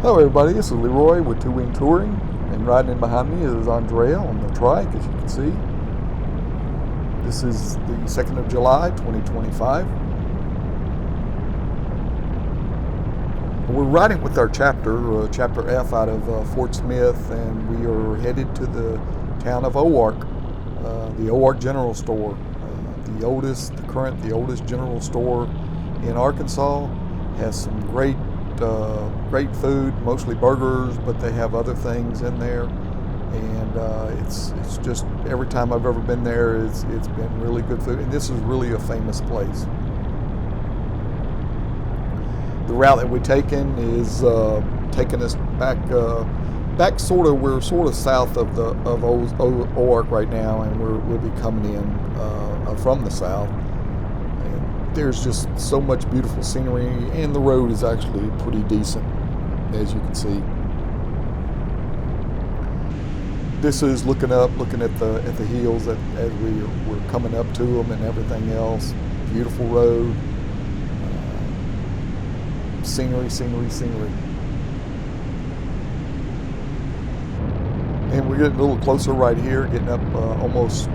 Hello everybody, this is Leroy with Two Wing Touring, and riding in behind me is Andrea on the trike, as you can see. This is the 2nd of July 2025. We're riding with our chapter F out of Fort Smith, and we are headed to the town of Oark, the Oark General Store, the oldest general store in Arkansas. Has some great food, mostly burgers, but they have other things in there, and it's just, every time I've ever been there, it's been really good food, and this is really a famous place. The route that we're taking is taking us back we're sort of south of Oark right now, and we'll be coming in from the south. There's just so much beautiful scenery, and the road is actually pretty decent, as you can see. This is looking at the hills as we're coming up to them and everything else. Beautiful road, scenery. And we're getting a little closer right here, getting up almost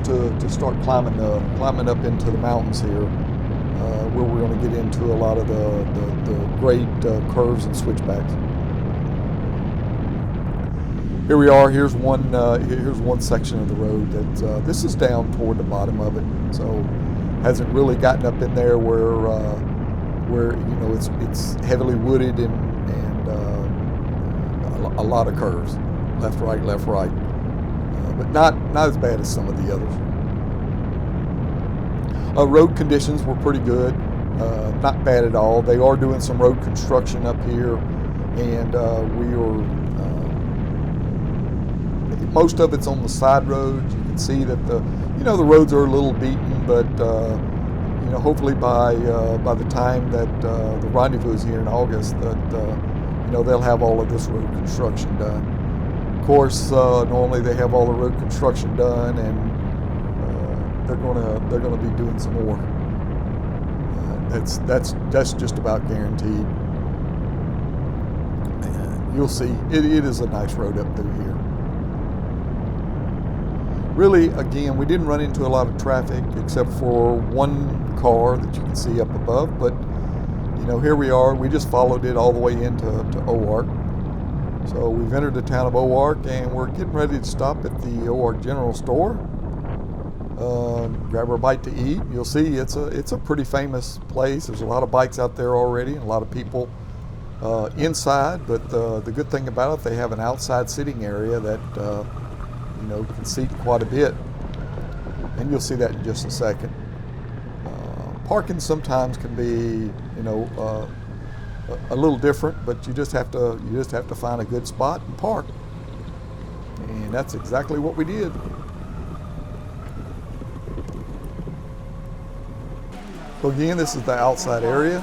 to start climbing up into the mountains here. Where we're going to get into a lot of the great curves and switchbacks. Here we are. Here's one section of the road that this is down toward the bottom of it, so hasn't really gotten up in there where it's heavily wooded and a lot of curves, left right, but not as bad as some of the others. Road conditions were pretty good, not bad at all. They are doing some road construction up here, and most of it's on the side roads. You can see that the roads are a little beaten, but hopefully by the time that the rendezvous is here in August, that they'll have all of this road construction done. Of course, normally they have all the road construction done, and they're gonna be doing some more. That's just about guaranteed. You'll see, it is a nice road up through here. Really, again, we didn't run into a lot of traffic except for one car that you can see up above. But here we are. We just followed it all the way into Oark. So we've entered the town of Oark, and we're getting ready to stop at the Oark General Store. Grab our bite to eat. You'll see it's a pretty famous place. There's a lot of bikes out there already, and a lot of people inside. But the good thing about it, they have an outside sitting area that can seat quite a bit, and you'll see that in just a second. Parking sometimes can be a little different, but you just have to find a good spot and park, and that's exactly what we did. So again, this is the outside area.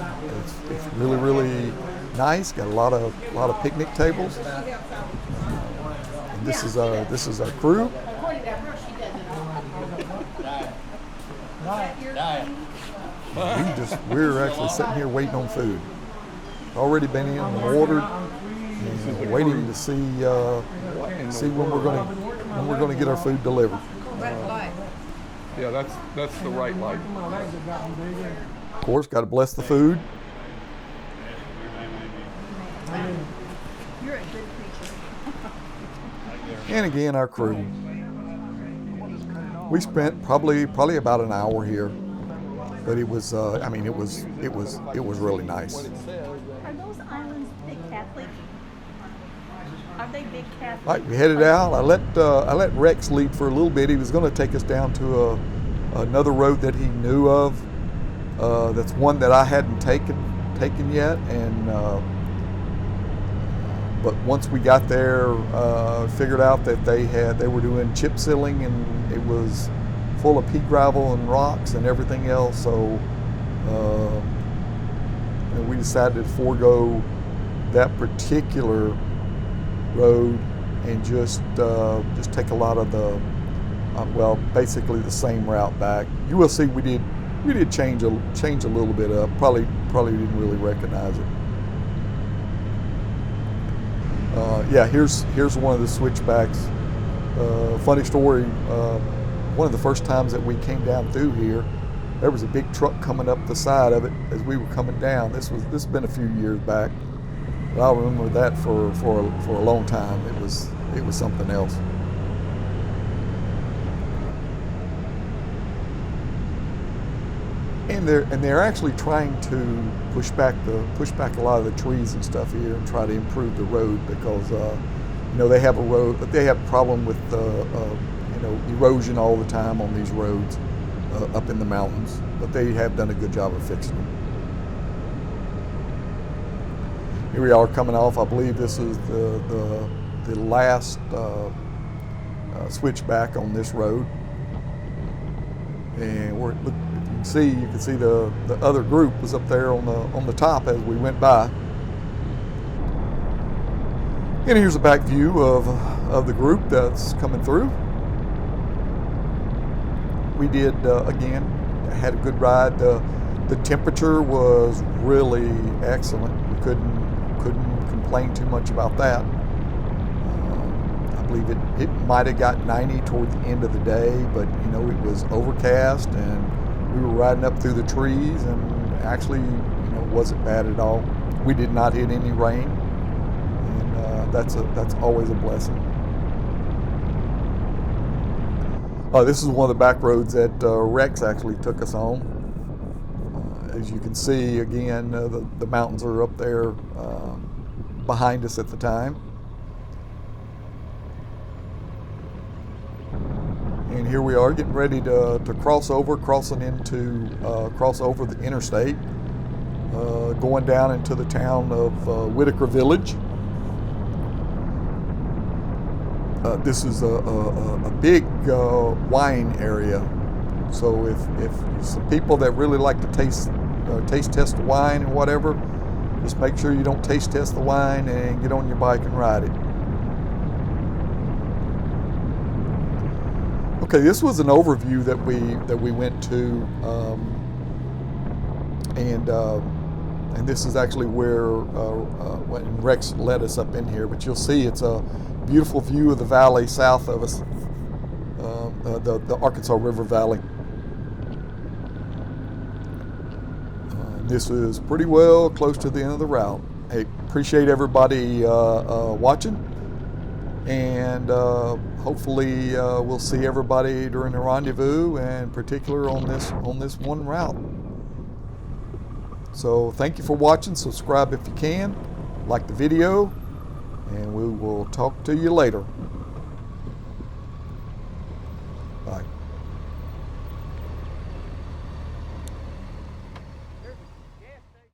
It's really nice. Got a lot of picnic tables. And this is our crew. We're actually sitting here waiting on food. Already been in and ordered, and waiting to see when we're going to get our food delivered. Yeah, that's the right light. Of course, got to bless the food. You're a good creature. And again, our crew. We spent probably about an hour here, but it was it was really nice. Are those islands big Catholic? Are they big Catholic? Right, we headed out. I let Rex lead for a little bit. He was going to take us down to another road that he knew of. That's one that I hadn't taken yet, and but once we got there, figured out that they were doing chip sealing, and it was full of pea gravel and rocks and everything else. So and we decided to forego that particular road and just take a lot of the basically the same route back. You will see we did change a little bit up. Probably didn't really recognize it. Yeah, here's one of the switchbacks. Funny story. One of the first times that we came down through here, there was a big truck coming up the side of it as we were coming down. This has been a few years back, but I'll remember that for a long time. It was something else. And they're actually trying to push back a lot of the trees and stuff here and try to improve the road, because they have a road, but they have a problem with erosion all the time on these roads up in the mountains. But they have done a good job of fixing them. Here we are coming off. I believe this is the last switchback on this road, and you can see the other group was up there on the top as we went by. And here's a back view of the group that's coming through. We did again had a good ride. The temperature was really excellent. We couldn't complain too much about that. I believe it might have got 90 toward the end of the day, but it was overcast and we were riding up through the trees, and actually, it wasn't bad at all. We did not hit any rain, and that's always a blessing. This is one of the back roads that Rex actually took us on. As you can see, again, the mountains are up there behind us at the time. And here we are getting ready to cross over the interstate, going down into the town of Whitaker Village. This is a big wine area, so if some people that really like to taste test the wine and whatever, just make sure you don't taste test the wine and get on your bike and ride it. Okay, this was an overview that we went to, and this is actually where when Rex led us up in here. But you'll see it's a beautiful view of the valley south of us, the Arkansas River Valley. This is pretty well close to the end of the route. Hey, appreciate everybody watching, and hopefully we'll see everybody during the rendezvous, and in particular on this one route. So thank you for watching. Subscribe if you can, like the video, and we will talk to you later. Bye.